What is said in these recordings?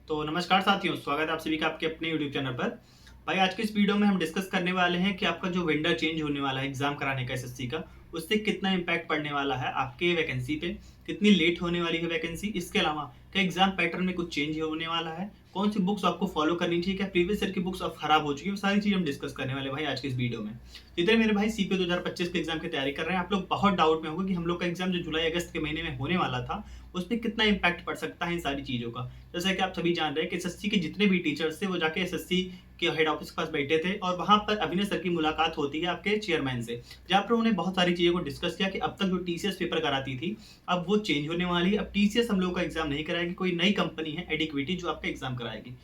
तो नमस्कार साथियों, स्वागत है आप सभी का आपके अपने यूट्यूब चैनल पर। भाई आज की इस वीडियो में हम डिस्कस करने वाले हैं कि आपका जो वेंडर चेंज होने वाला है एग्जाम कराने का एसएससी का, उससे कितना इम्पैक्ट पड़ने वाला है आपके वैकेंसी पे, कितनी लेट होने वाली है वैकेंसी। इसके अलावा क्या एग्जाम पैटर्न में कुछ चेंज होने वाला है, कौन सी बुक्स आपको फॉलो करनी चाहिए, क्या प्रीवियस ईयर की बुक्स अब खराब हो चुकी है, वो सारी चीज़ हम डिस्कस करने वाले भाई आज की इस वीडियो में। जितने मेरे भाई सीपीओ 2025 के एग्जाम की तैयारी कर रहे हैं, आप लोग बहुत डाउट में होगा कि हम लोग का एग्जाम जो जुलाई अगस्त के महीने में होने वाला था उस पर कितना इम्पैक्ट पड़ सकता है इन सारी चीज़ों का। जैसा कि आप सभी जान रहे हैं कि एसएससी के जितने भी टीचर्स थे वो जाके एसएससी के हेड ऑफिस के पास बैठे थे और वहां पर अभिनय सर की मुलाकात होती है आपके चेयरमैन से, जहाँ पर उन्होंने बहुत सारी चीज़ों को डिस्कस किया कि अब तक जो टीसीएस पेपर कराती थी अब वो चेंज होने वाली है। अब टीसीएस हम लोग का एग्जाम नहीं कराएगी, कोई नई कंपनी है एडिक्विटी जो आपका एग्जाम कराएगी।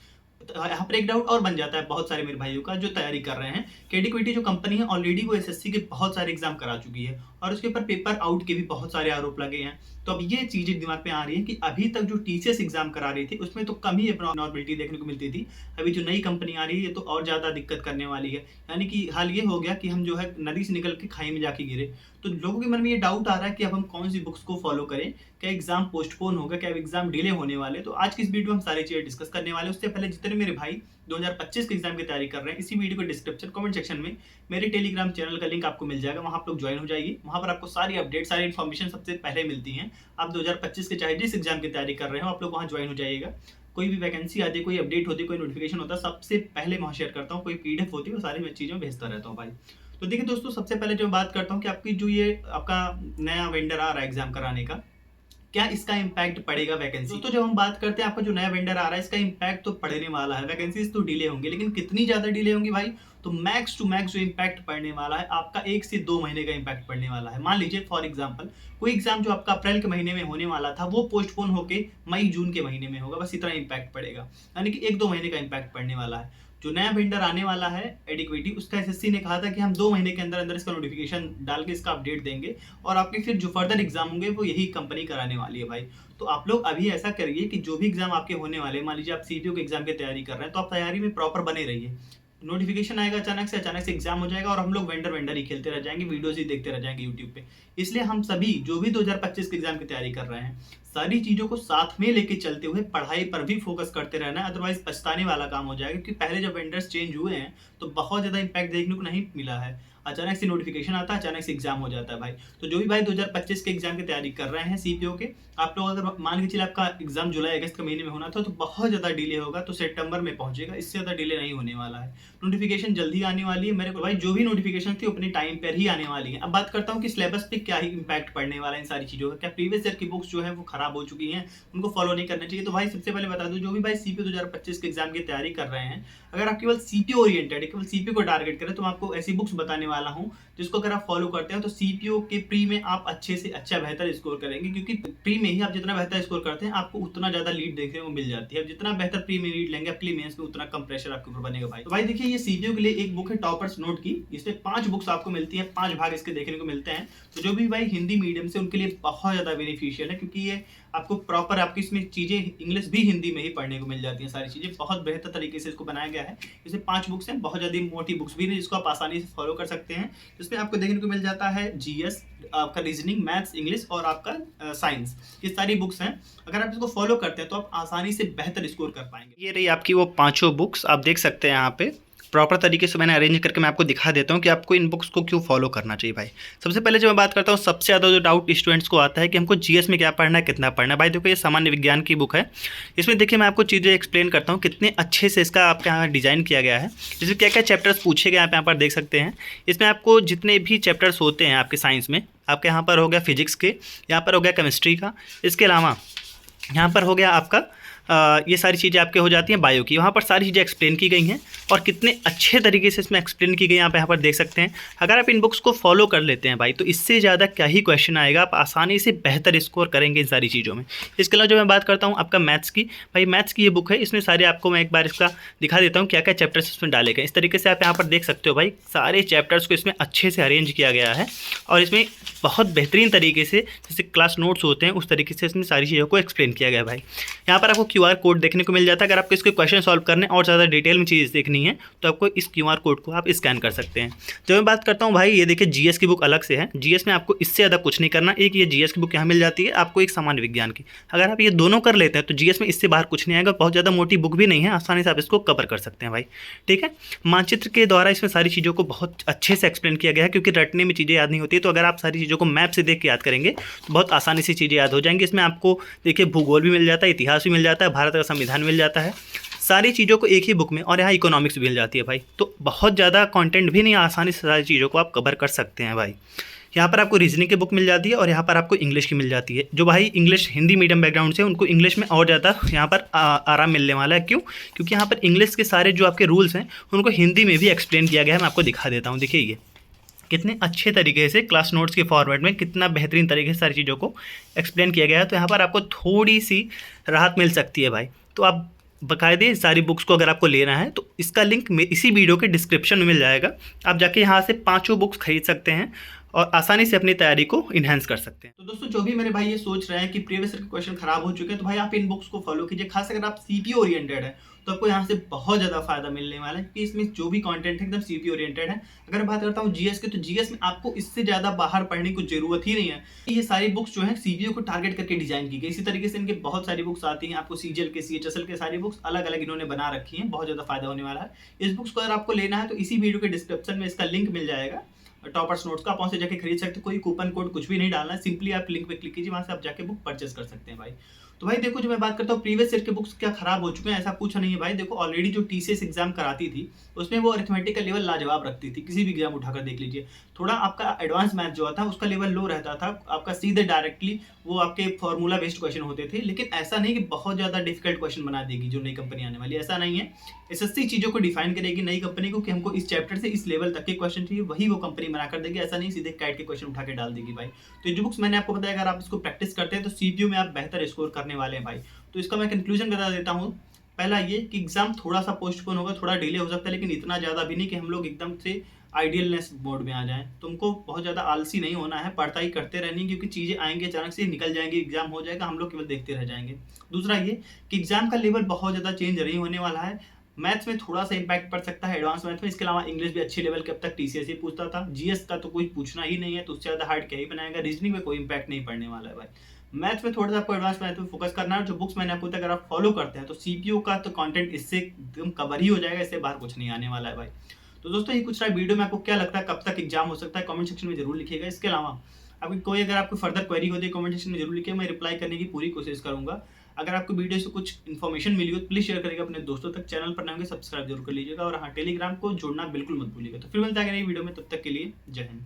तो यहाँ पर एक डाउट और बन जाता है बहुत सारे मेरे भाइयों का जो तैयारी कर रहे हैं कि एडिक्विटी जो कंपनी है ऑलरेडी वो एसएससी के बहुत सारे एग्जाम करा चुकी है और उसके ऊपर पेपर आउट के भी बहुत सारे आरोप लगे हैं। तो अब ये चीजें दिमाग में आ रही है कि अभी तक जो टीसीएस एग्जाम करा रही थी उसमें तो कम ही नॉर्मलिटी देखने को मिलती थी, अभी जो नई कंपनी आ रही है तो और ज्यादा दिक्कत करने वाली है। यानी कि हाल ये हो गया कि हम जो है नदी से निकल के खाई में जाके गिरे। तो लोगों के मन में ये डाउट आ रहा है कि अब हम कौन सी बुक्स को फॉलो करें, क्या एग्जाम पोस्टपोन होगा, क्या एग्जाम डिले होने वाले। तो आज की इस वीडियो में हम सारी चीजें डिस्कस करने वाले। उससे पहले जितने मेरे भाई 2025 के एग्जाम की तैयारी कर रहे हैं, इसी वीडियो के डिस्क्रिप्शन कमेंट सेक्शन में मेरे टेलीग्राम चैनल का लिंक आपको मिल जाएगा, वहां आप लोग ज्वाइन हो जाइए। वहां पर आपको सारी अपडेट सारी इन्फॉर्मेशन सबसे पहले मिलती है। आप 2025 के चाहे जिस एग्जाम की तैयारी कर रहे हो आप लोग वहां ज्वाइन हो जाइएगा। कोई भी वैकेंसी आती है, कोई अपडेट होती है, कोई नोटिफिकेशन होता है, सबसे पहले वहां शेयर करता हूँ। कोई पीडीएफ होती है वो सारी चीज़ें भेजता रहता हूँ भाई। तो देखिए दोस्तों, सबसे पहले जो बात करता हूँ कि आपकी जो ये आपका नया वेंडर आ रहा है एग्जाम कराने का, क्या इसका इम्पैक्ट पड़ेगा वैकेंसी। तो जब हम बात करते हैं आपका जो नया वेंडर आ रहा है इसका इम्पैक्ट तो पड़ने वाला है, वैकेंसीज तो डिले होंगी, लेकिन कितनी ज्यादा डिले होंगी भाई। तो मैक्स टू मैक्स जो इम्पैक्ट पड़ने वाला है आपका 1 से 2 महीने का इम्पैक्ट पड़ने वाला है। मान लीजिए फॉर एग्जांपल कोई एग्जाम जो आपका अप्रैल के महीने में होने वाला था वो पोस्टपोन होकर मई जून के महीने में होगा, बस इतना इम्पैक्ट पड़ेगा। यानी कि 1-2 महीने का इम्पैक्ट पड़ने वाला है। जो नया वेंडर आने वाला है एडिक्विटी, उसका एसएससी ने कहा था कि हम 2 महीने के अंदर अंदर इसका नोटिफिकेशन डाल के इसका अपडेट देंगे और आपके फिर जो फर्दर एग्जाम होंगे वो यही कंपनी कराने वाली है भाई। तो आप लोग अभी ऐसा करिए कि जो भी एग्जाम आपके होने वाले, मान लीजिए आप सीपीओ के एग्जाम की तैयारी कर रहे हैं, तो आप तैयारी में प्रॉपर बने रहिए। नोटिफिकेशन आएगा अचानक से एग्जाम हो जाएगा और हम लोग वेंडर ही खेलते रह जाएंगे, वीडियोस ही देखते रह जाएंगे यूट्यूब पे। इसलिए हम सभी जो भी 2025 के एग्जाम की तैयारी कर रहे हैं, सारी चीजों को साथ में लेके चलते हुए पढ़ाई पर भी फोकस करते रहना है, अदरवाइज पछताने वाला काम हो जाएगा। क्योंकि पहले जब वेंडर्स चेंज हुए हैं तो बहुत ज्यादा इंपैक्ट देखने को नहीं मिला है। अचानक से नोटिफिकेशन आता है, अचानक से एग्जाम हो जाता है भाई। तो जो भी भाई 2025 के एग्जाम की तैयारी कर रहे हैं सीपीओ के, आप लोग अगर मान के चलिए आपका एग्जाम जुलाई अगस्त के महीने में होना था तो बहुत ज्यादा डिले होगा, तो सितंबर में पहुंचेगा, इससे ज्यादा डिले नहीं होने वाला है। नोटिफिकेशन जल्दी आने वाली है मेरे को भाई, जो भी नोटिफिकेशन थी अपने टाइम पर ही आने वाली है। अब बात करता हूँ कि सिलेबस पे क्या ही इंपैक्ट पड़ने वाला है इन सारी चीजों का। क्या प्रीवियस ईयर की बुक्स जो है वो खराब हो चुकी हैं, उनको फॉलो नहीं करना चाहिए। तो भाई सबसे पहले बता दूं, जो भी भाई सीपीओ 2025 के एग्जाम की तैयारी कर रहे हैं, अगर आप केवल सीपीओ ओरिएंटेड है, केवल सीपीओ को टारगेट करें, तो मैं आपको ऐसी बुक्स बताने वाला हूं जिसको अगर आप फॉलो करते हैं तो सीपीओ के प्री में आप अच्छे से अच्छा बेहतर स्कोर करेंगे। क्योंकि प्री में ही आप जितना बेहतर स्कोर करते हैं आपको उतना ज्यादा लीड देखने को मिल जाती है। अब जितना बेहतर प्री में लीड लेंगे आपके लिए मेंस में उतना कम प्रेशर आपके ऊपर बनेगा भाई। तो भाई देखिए, ये सीपीओ के लिए एक बुक है टॉपर्स नोट की, इसमें 5 बुक्स आपको मिलती है, 5 भाग इसके देखने को मिलते हैं। तो जो भी भाई हिंदी मीडियम से उनके लिए बहुत ज्यादा बेनिफिशियल है, क्योंकि ये आपको प्रॉपर आपकी इसमें चीजें इंग्लिश भी हिंदी में ही पढ़ने को मिल जाती हैं। सारी चीजें बहुत बेहतर तरीके से इसको बनाया गया है। इसमें 5 बुक्स हैं, बहुत ज्यादा मोटी बुक्स भी नहीं, जिसको आप आसानी से फॉलो कर सकते हैं। इसमें आपको देखने को मिल जाता है जीएस, आपका रीजनिंग, मैथ्स, इंग्लिश और आपका साइंस, ये सारी बुक्स हैं। अगर आप इसको फॉलो करते हैं तो आप आसानी से बेहतर स्कोर कर पाएंगे। ये रही आपकी वो 5 बुक्स, आप देख सकते हैं यहाँ पे प्रॉपर तरीके से मैंने अरेंज करके मैं आपको दिखा देता हूँ कि आपको इन बुक्स को क्यों फॉलो करना चाहिए भाई। सबसे पहले जब मैं बात करता हूँ, सबसे ज़्यादा जो डाउट स्टूडेंट्स को आता है कि हमको जीएस में क्या पढ़ना है, कितना पढ़ना है। भाई देखो, ये सामान्य विज्ञान की बुक है। इसमें देखिए मैं आपको चीज़ें एक्सप्लेन करता हूँ कितने अच्छे से इसका आपके यहाँ डिज़ाइन किया गया है। जिसमें क्या क्या चैप्टर्स पूछे गए आप यहाँ पर देख सकते हैं। इसमें आपको जितने भी चैप्टर्स होते हैं आपके साइंस में, आपके यहाँ पर हो गया फिजिक्स के, यहाँ पर हो गया केमिस्ट्री का, इसके अलावा यहाँ पर हो गया आपका ये सारी चीज़ें आपके हो जाती हैं बायो की। वहाँ पर सारी चीज़ें एक्सप्लेन की गई हैं और कितने अच्छे तरीके से इसमें एक्सप्लेन की गई हैं आप यहाँ पर देख सकते हैं। अगर आप इन बुक्स को फॉलो कर लेते हैं भाई तो इससे ज़्यादा क्या ही क्वेश्चन आएगा, आप आसानी से बेहतर स्कोर करेंगे इन सारी चीज़ों में। इसके अलावा जो मैं बात करता हूँ आपका मैथ्स की, भाई मैथ्स की ये बुक है, इसमें सारे आपको मैं एक बार इसका दिखा देता हूँ क्या क्या चैप्टर्स इसमें डाले गए। इस तरीके से आप यहाँ पर देख सकते हो भाई, सारे चैप्टर्स को इसमें अच्छे से अरेंज किया गया है और इसमें बहुत बेहतरीन तरीके से जैसे क्लास नोट्स होते हैं उस तरीके से इसमें सारी चीज़ों को एक्सप्लेन किया गया है भाई। यहाँ पर आपको QR कोड देखने को मिल जाता है। अगर आपको इसके क्वेश्चन सॉल्व करने और ज़्यादा डिटेल में चीज़ देखनी है तो आपको इस QR कोड को आप स्कैन कर सकते हैं। जब मैं बात करता हूँ भाई, ये देखिए GS की बुक अलग से है। GS में आपको इससे ज़्यादा कुछ नहीं करना। एक ये GS की बुक यहाँ मिल जाती है आपको, एक सामान्य विज्ञान की। अगर आप ये दोनों कर लेते हैं तो GS में इससे बाहर कुछ नहीं आएगा। बहुत ज़्यादा मोटी बुक भी नहीं है, आसानी से आप इसको कवर कर सकते हैं भाई, ठीक है। मानचित्र के द्वारा इसमें सारी चीज़ों को बहुत अच्छे से एक्सप्लेन किया गया है, क्योंकि रटने में चीज़ें याद नहीं होती है। तो अगर आप सारी चीज़ों को मैप से देख के याद करेंगे तो बहुत आसानी से चीज़ें याद हो जाएंगी। इसमें आपको देखिए भूगोल भी मिल जाता है, इतिहास भी मिल जाता है, भारत का संविधान मिल जाता है, सारी चीज़ों को एक ही बुक में। और यहाँ इकोनॉमिक्स भी मिल जाती है भाई। तो बहुत ज़्यादा कंटेंट भी नहीं, आसानी से सारी चीज़ों को आप कवर कर सकते हैं भाई। यहाँ पर आपको रीजनिंग की बुक मिल जाती है और यहाँ पर आपको इंग्लिश की मिल जाती है। जो भाई इंग्लिश हिंदी मीडियम बैकग्राउंड से, उनको इंग्लिश में और ज़्यादा यहाँ पर आराम मिलने वाला है। क्यों? क्योंकि यहाँ पर इंग्लिश के सारे जो आपके रूल्स हैं उनको हिंदी में भी एक्सप्लेन किया गया है। मैं आपको दिखा देता हूँ, देखिए ये कितने अच्छे तरीके से क्लास नोट्स के फॉर्मेट में कितना बेहतरीन तरीके से सारी चीज़ों को एक्सप्लेन किया गया है। तो यहाँ पर आपको थोड़ी सी राहत मिल सकती है भाई। तो आप बाकायदे सारी बुक्स को अगर आपको लेना है तो इसका लिंक इसी वीडियो के डिस्क्रिप्शन में मिल जाएगा। आप जाके यहाँ से 5 बुक्स खरीद सकते हैं और आसानी से अपनी तैयारी को इन्हेंस कर सकते हैं। तो दोस्तों, जो भी मेरे भाई ये सोच रहे हैं कि प्रीवियस ईयर के क्वेश्चन खराब हो चुके हैं, तो भाई आप इन बुक्स को फॉलो कीजिए। खास अगर आप सीपीओ ओरिएंटेड है तो आपको यहाँ से बहुत ज़्यादा फायदा मिलने वाला है, क्योंकि इसमें जो भी कंटेंट है एकदम सीपीओ ओरिएंटेड है। अगर मैं बात करता हूँ जीएस की, तो जीएस में आपको इससे ज़्यादा बाहर पढ़ने की जरूरत ही नहीं है। ये सारी बुक्स जो है सीपीओ को टारगेट करके डिजाइन की गई। इसी तरीके से इनके बहुत सारी बुक्स आती हैं, आपको सीजीएल के, सीएचएसएल के सारी बुक्स अलग अलग इन्होंने बना रखी हैं। बहुत ज़्यादा फायदा होने वाला है। इस बुक्स को अगर आपको लेना है तो इसी वीडियो के डिस्क्रिप्शन में इसका लिंक मिल जाएगा टॉपर्स नोट्स का। आप वहाँ से जाके खरीद सकते हैं। कोई कूपन कोड कुछ भी नहीं डालना है, सिंपली आप लिंक पे क्लिक कीजिए, वहाँ से आप जाके बुक परचेस कर सकते हैं भाई। तो भाई देखो, जो मैं बात करता हूँ प्रीवियस ईयर के बुक्स क्या खराब हो चुके हैं, ऐसा कुछ नहीं है भाई। देखो ऑलरेडी जो टीसीएस एग्जाम कराती थी उसमें वो अरिथमेटिक का लेवल लाजवाब रखती थी। किसी भी एग्जाम उठाकर देख लीजिए, थोड़ा आपका एडवांस मैथ जो था उसका लेवल लो रहता था। आपका सीधे डायरेक्टली वो आपके फॉर्मूला बेस्ड क्वेश्चन होते थे। लेकिन ऐसा नहीं कि बहुत ज़्यादा डिफिकल्ट क्वेश्चन बना देगी जो नई कंपनी आने वाली, ऐसा नहीं है। एसएससी चीज़ों को डिफाइन करेगी नई कंपनी को कि हमको इस चैप्टर से इस लेवल तक के क्वेश्चन चाहिए, वही वो कंपनी बना कर देगी। ऐसा नहीं सीधे कैट के क्वेश्चन उठा के डाल देगी भाई। तो ये जो बुक्स मैंने आपको बताया, अगर आप इसको प्रैक्टिस करते हैं तो सीपीयू में आप बेहतर स्कोर करने वाले हैं भाई। तो इसका मैं कंक्लूजन बता देता हूँ। पहला ये कि एग्जाम थोड़ा सा पोस्टपोन होगा, थोड़ा डिले हो सकता है, लेकिन इतना ज़्यादा भी नहीं कि हम लोग एकदम से आइडियलनेस मोड में आ जाएं। तुमको बहुत ज़्यादा आलसी नहीं होना है, पढ़ाई करते रहनी, क्योंकि चीज़ें आएंगी अचानक से, निकल जाएंगी, एग्जाम हो जाएगा, हम लोग केवल देखते रह जाएंगे। दूसरा ये कि एग्जाम का लेवल बहुत ज़्यादा चेंज नहीं होने वाला है। मैथ्स में थोड़ा सा इंपैक्ट पड़ सकता है, एडवांस मैथ में। इसके अलावा इंग्लिश भी अच्छे लेवल के अब तक टीसीएस ही पूछता था। जीएस का तो कोई पूछना ही नहीं है, तो उससे ज़्यादा हार्ड क्या ही बनाएगा। रीजनिंग में कोई इंपैक्ट नहीं पड़ने वाला है भाई। मैथ्स में थोड़ा सा आपको एडवांस मैथ में फोकस करना है। जो बुक्स मैंने आपको अगर आप फॉलो करते हैं तो सीपीयू का तो कंटेंट इससे एकदम कवर ही हो जाएगा, इससे बाहर कुछ नहीं आने वाला है भाई। तो दोस्तों, ये कुछ रहा वीडियो में। आपको क्या लगता है कब तक एग्जाम हो सकता है, कमेंट सेक्शन में जरूर लिखिएगा। इसके अलावा आपकी कोई अगर आपको फर्दर क्वेरी होती है कमेंट सेक्शन में जरूर लिखिए, मैं रिप्लाई करने की पूरी कोशिश करूंगा। अगर आपको वीडियो से कुछ इन्फॉर्मेशन मिली हो तो प्लीज शेयर करिएगा अपने दोस्तों तक। चैनल पर नए सब्सक्राइब जरूर कर लीजिएगा और हाँ, टेलीग्राम को जोड़ना बिल्कुल मत भूलिएगा। तो फिर मिलता है नई वीडियो में, तब तक के लिए जय हिंद।